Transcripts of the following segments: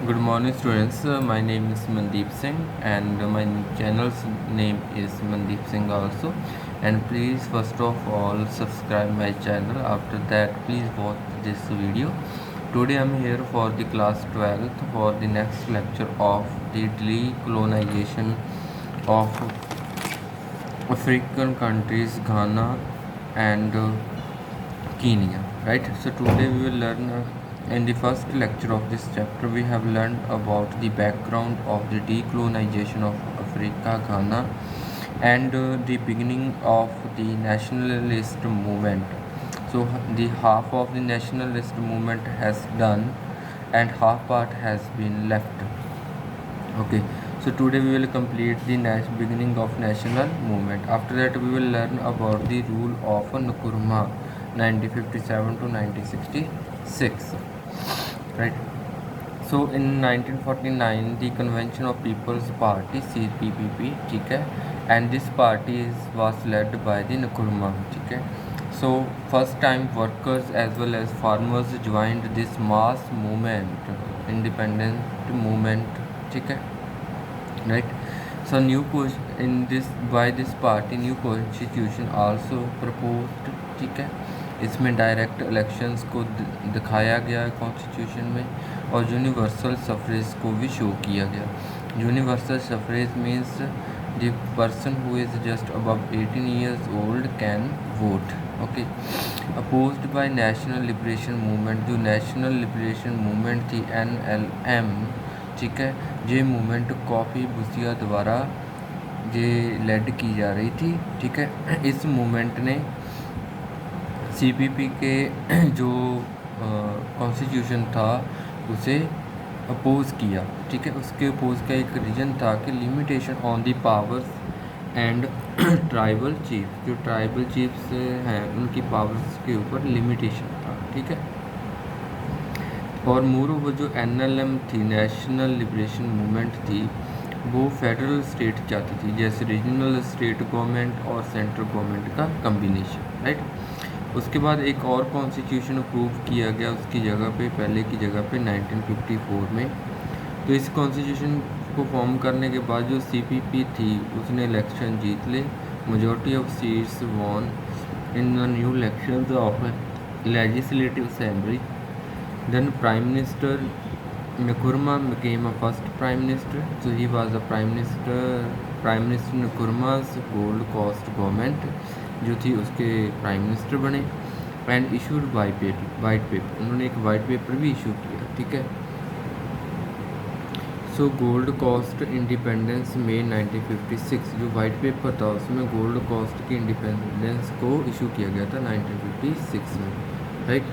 Good morning, students. My name is Mandeep Singh, and my channel's name is Mandeep Singh also. And please, first of all, subscribe my channel. After that, please watch this video. Today, I'm here for the class 12th for the next lecture of the decolonization of African countries, Ghana and Kenya. Right. So today we will learn. In the first lecture of this chapter, we have learned about the background of the decolonization of Africa, Ghana, and the beginning of the nationalist movement. So, the half of the nationalist movement has done, and half part has been left. Okay, so today we will complete the beginning of national movement. After that, we will learn about the rule of Nkrumah 1957 to 1966. Right. So in 1949, the Convention of People's Party (CPP), ठीक है, and this party was led by the Nkrumah, ठीक है. So first time workers as well as farmers joined this mass movement, independent movement, ठीक है, right. So in this by this party new constitution also proposed, ठीक है. इसमें direct elections को दिखाया गया है कॉन्स्टिट्यूशन में, और यूनिवर्सल सफरेज को भी शो किया गया. Universal suffrage means the person who is just above 18 years old can vote. Okay. Opposed by national liberation movement. जो नेशनल लिबरेशन मूवमेंट थी NLM, ठीक है, ये मूवमेंट कॉफी बुसिया द्वारा ये लेड की जा रही थी, ठीक है. इस मूवमेंट ने CPP के जो कॉन्स्टिट्यूशन था उसे अपोज़ किया, ठीक है. उसके अपोज़ का एक रीज़न था कि limitation on the powers and tribal chief. जो ट्राइबल चीफ्स हैं उनकी पावर्स के ऊपर लिमिटेशन था, ठीक है. और मोरोवर जो NLM थी, नेशनल लिबरेशन मूवमेंट थी, वो फेडरल स्टेट चाहती थी, जैसे रीजनल स्टेट गवर्नमेंट और सेंट्रल गवर्नमेंट का कम्बिनेशन, राइट. उसके बाद एक और कॉन्स्टिट्यूशन अप्रूव किया गया उसकी जगह पे, पहले की जगह पे 1954 में. तो इस कॉन्स्टिट्यूशन को फॉर्म करने के बाद जो CPP थी उसने इलेक्शन जीत ले. Majority of seats won in the new election of legislative assembly. Then prime minister Nkrumah became a first prime minister. So he was a prime minister Nkrumah's Gold Coast government जो थी उसके prime minister बने. And issued white paper. उन्होंने एक white paper भी issue किया, ठीक है. सो गोल्ड कॉस्ट इंडिपेंडेंस में 1956 जो वाइट पेपर था उसमें गोल्ड कॉस्ट की इंडिपेंडेंस को इशू किया गया था 1956 में, right.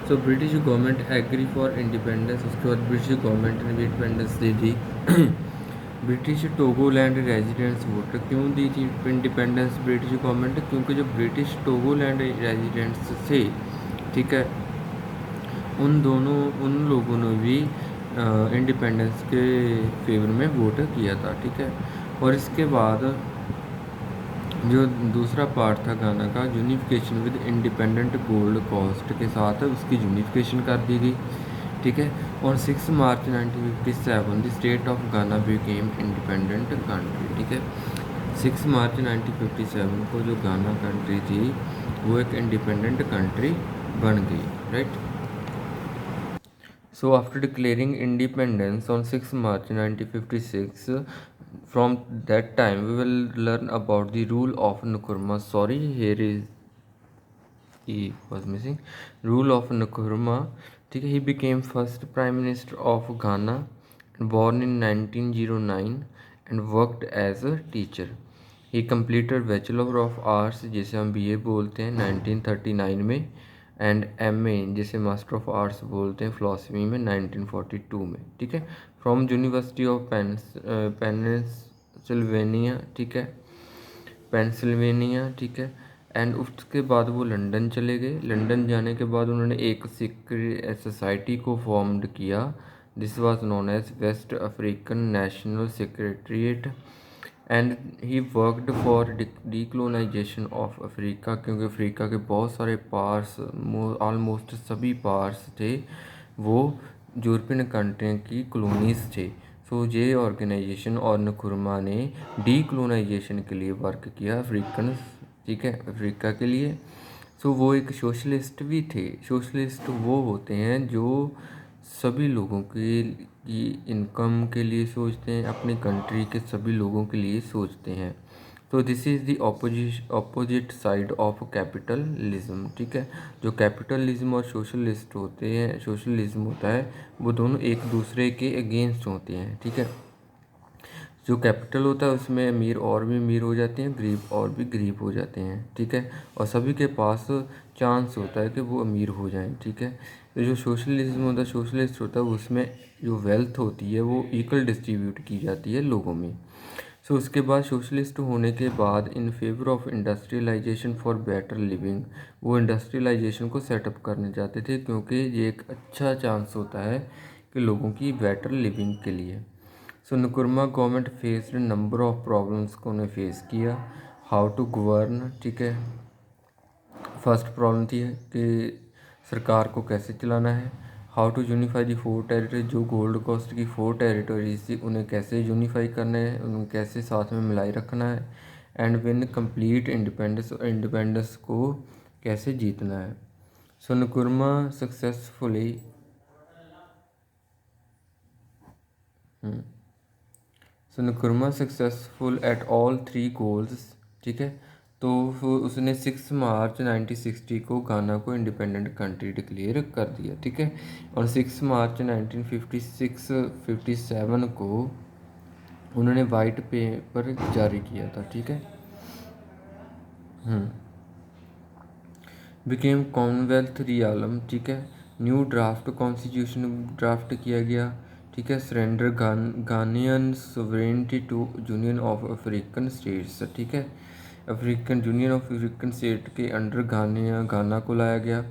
So British government agree for independence. उसके बाद ब्रिटिश गवर्नमेंट ने भी इंडिपेंडेंस दे दी. ब्रिटिश टोगोलैंड रेजिडेंट्स वोट क्यों दी थी इंडिपेंडेंस ब्रिटिश गवर्नमेंट? क्योंकि जो ब्रिटिश टोगोलैंड रेजिडेंट्स थे, ठीक है, उन लोगों ने भी इंडिपेंडेंस के फेवर में वोट किया था, ठीक है. और इसके बाद जो दूसरा पार्ट था गाना का, unification with independent gold cost के साथ उसकी यूनिफिकेशन कर दी गई, ठीक है. और 6 मार्च 1957 द स्टेट ऑफ गाना बिकेम इंडिपेंडेंट कंट्री, ठीक है. 6 मार्च 1957 को जो गाना कंट्री थी वो एक इंडिपेंडेंट कंट्री बन गई, right. So after declaring independence on 6 March 1956, from that time we will learn about the rule of Nkrumah. Sorry, here is he was missing. Rule of Nkrumah. He became first prime minister of Ghana, born in 1909 and worked as a teacher. He completed Bachelor of Arts जिसे हम BA बोलते हैं 1939 में, and MA जिसे master of arts बोलते हैं philosophy में 1942 में, ठीक है, फ्रॉम यूनिवर्सिटी ऑफ पेंसिल्वेनिया, ठीक है, पेंसिल्वेनिया, ठीक है. एंड उसके बाद वो लंदन चले गए. लंदन जाने के बाद उन्होंने एक सीक्रेट सोसाइटी को फॉर्म्ड किया. This was known as West African National Secretariat. And he worked for decolonisation of Africa, क्योंकि अफ्रीका के बहुत सारे पार्ट्स, ऑलमोस्ट सभी पार्ट्स थे वो यूरोपियन कंट्रियों की कॉलोनीज थे। सो ये ऑर्गेनाइजेशन और नकुरमा ने डीकोलोनाइजेशन के लिए वर्क किया अफ्रीकन, ठीक है, अफ्रीका के लिए। सो वो एक सोशलिस्ट भी थे। सोशलिस्ट वो होते हैं जो सभी लोगों की इनकम के लिए सोचते हैं, अपनी कंट्री के सभी लोगों के लिए सोचते हैं। तो this is the opposite side of capitalism, ठीक है। जो कैपिटलिज्म और सोशलिस्ट होते हैं, सोशलिज्म होता है, वो दोनों एक दूसरे के अगेंस्ट होते हैं, ठीक है। जो कैपिटल होता है उसमें अमीर और भी अमीर हो जाते हैं, गरीब और भी गरीब हो जाते हैं, ठीक है। और सभी के पास चांस होता है कि वो अमीर हो जाएं, ठीक है। तो जो सोशलिज्म होता है, सोशलिस्ट होता है, उसमें जो वेल्थ होती है वो इक्वल डिस्ट्रीब्यूट की जाती है लोगों में। सो उसके बाद सोशलिस्ट होने के बाद in favour of industrialisation for better living, वो इंडस्ट्रियलाइजेशन को सेटअप करने चाहते थे क्योंकि ये एक अच्छा चांस होता है कि लोगों की बेटर लिविंग के लिए। So Nkrumah government faced number of problems को उन्हें फेस किया। हाउ टू गवर्न, ठीक है। फर्स्ट प्रॉब्लम थी कि सरकार को कैसे चलाना है। How to unify the 4 territory, जो गोल्ड कोस्ट की 4 टेरिटरीज थी उन्हें कैसे यूनिफाई करना है, उन्हें कैसे साथ में मिलाई रखना है। And win complete independence, independence को कैसे जीतना है। So Nkrumah successfully so Nkrumah successful at all 3 goals, ठीक है। तो उसने 6 मार्च 1960 को गाना को इंडिपेंडेंट कंट्री डिक्लेयर कर दिया, ठीक है। और 6 मार्च 1956-57 को उन्होंने वाइट पेपर जारी किया था, ठीक है। बिकेम कॉमनवेल्थ रियालम, ठीक है। न्यू ड्राफ्ट कॉन्स्टिट्यूशन ड्राफ्ट किया गया, ठीक है। Surrender Ghanaian sovereignty to union of African states, ठीक है। African union of African state के अंडर गाना को लाया गया।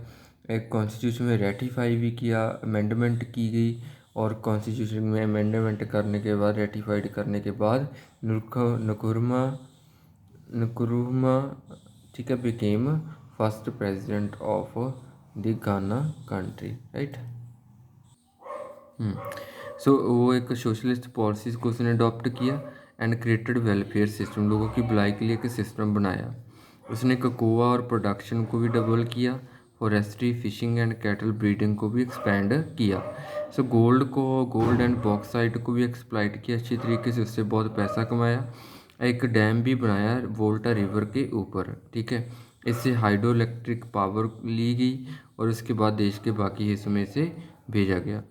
एक कॉन्स्टिट्यूशन में रेटिफाई भी किया, अमेंडमेंट की गई। और कॉन्स्टिट्यूशन में अमेंडमेंट करने के बाद, रेटिफाइड करने के बाद नकुरमा नकुरुमा, ठीक है, became first president of the गाना कंट्री, राइट। सो वो एक सोशलिस्ट पॉलिसीज़ को उसने अडॉप्ट किया एंड क्रिएटेड वेलफेयर सिस्टम, लोगों की भलाई के लिए एक सिस्टम बनाया। उसने कोकोआ और प्रोडक्शन को भी डबल किया, forestry, fishing and cattle breeding को भी एक्सपेंड किया। सो गोल्ड एंड बॉक्साइट को भी एक्सप्लाइट किया अच्छी तरीके से, उससे बहुत पैसा कमाया। एक डैम भी बनाया वोल्टा रिवर के ऊपर, ठीक है। इससे हाइड्रो इलेक्ट्रिक पावर ली गई और उसके बाद देश के बाकी हिस्सों में से भेजा गया।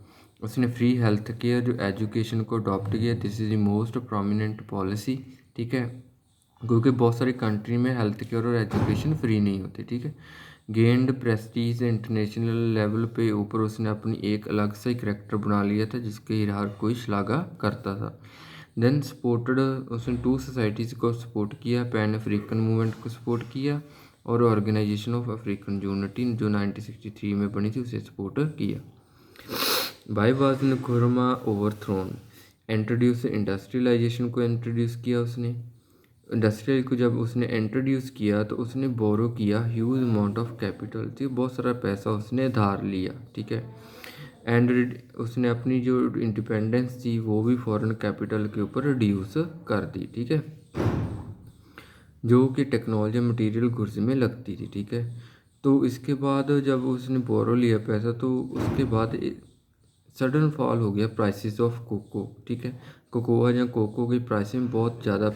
उसने फ्री हेल्थ केयर, जो एजुकेशन को अडॉप्ट किया, this is the most prominent policy, ठीक है। क्योंकि बहुत सारी कंट्री में हेल्थ केयर और एजुकेशन फ्री नहीं होती, ठीक है। गेंड प्रेस्टीज इंटरनेशनल लेवल पे ऊपर उसने अपनी एक अलग सा ही करेक्टर बना लिया था जिसके हर कोई श्लाघा करता था। देन सपोर्टेड, उसने 2 सोसाइटीज़ को सपोर्ट किया, पैन अफ्रीकन मूवमेंट को सपोर्ट किया और ऑर्गेनाइजेशन ऑफ अफ्रीकन यूनिटी जो 1963 में बनी थी उसे सपोर्ट किया। Why was Nkrumah overthrown, introduce industrialization को इंट्रोड्यूस किया उसने। इंडस्ट्रियल को जब उसने इंट्रोड्यूस किया तो उसने बोरो किया ह्यूज अमाउंट ऑफ कैपिटल, ठीक, बहुत सारा पैसा उसने धार लिया, ठीक है। एंड उसने अपनी जो इंडिपेंडेंस थी वो भी फॉरेन कैपिटल के ऊपर रिड्यूस कर दी, ठीक है, जो कि टेक्नोलॉजी मटेरियल गुड्स में लगती थी, ठीक है। तो इसके बाद जब उसने बोरो लिया पैसा तो उसके बाद सडन फॉल हो गया प्राइसेस ऑफ कोको, ठीक है। कोकोआ या कोको की प्राइसें बहुत ज़्यादा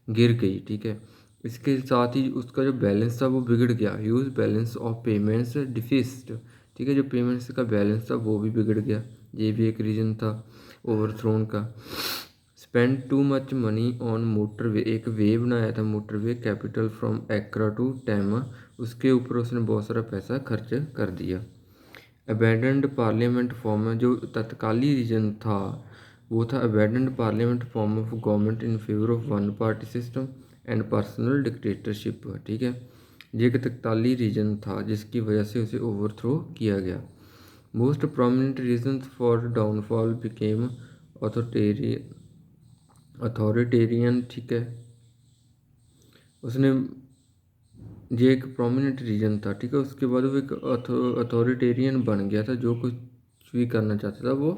गिर गई, ठीक है। इसके साथ ही उसका जो बैलेंस था वो बिगड़ गया, ह्यूज बैलेंस ऑफ पेमेंट्स डिफिस्ट, ठीक है। जो पेमेंट्स का बैलेंस था वो भी बिगड़ गया, ये भी एक रीज़न था ओवरथ्रोन का। Spend too much money on motorway, एक वे बनाया था मोटरवे कैपिटल फ्रॉम एक्रा टू टैमा, उसके ऊपर उसने बहुत सारा पैसा खर्च कर दिया। अबेंडेंड पार्लियामेंट फॉर्म, जो तत्काली रीजन था वो था abandoned parliament form of government in favour of one party system and personal dictatorship, ठीक है। ये एक तत्काली रीजन था जिसकी वजह से उसे ओवरथ्रो किया गया। Most prominent reason for downfall became authoritarian, ठीक है। उसने ये एक प्रोमिनेंट रीजन था, ठीक है। उसके बाद वो एक अथॉरिटेरियन बन गया था जो कुछ भी करना चाहता था वो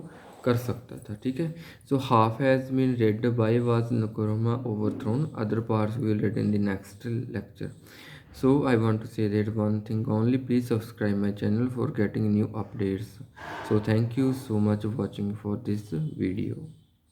कर सकता था, ठीक है। So half has been read why was Nkrumah overthrown, other parts we will read in the next lecture. So I want to say that one thing only, please subscribe my channel for getting new updates. So thank you so much for watching for this video.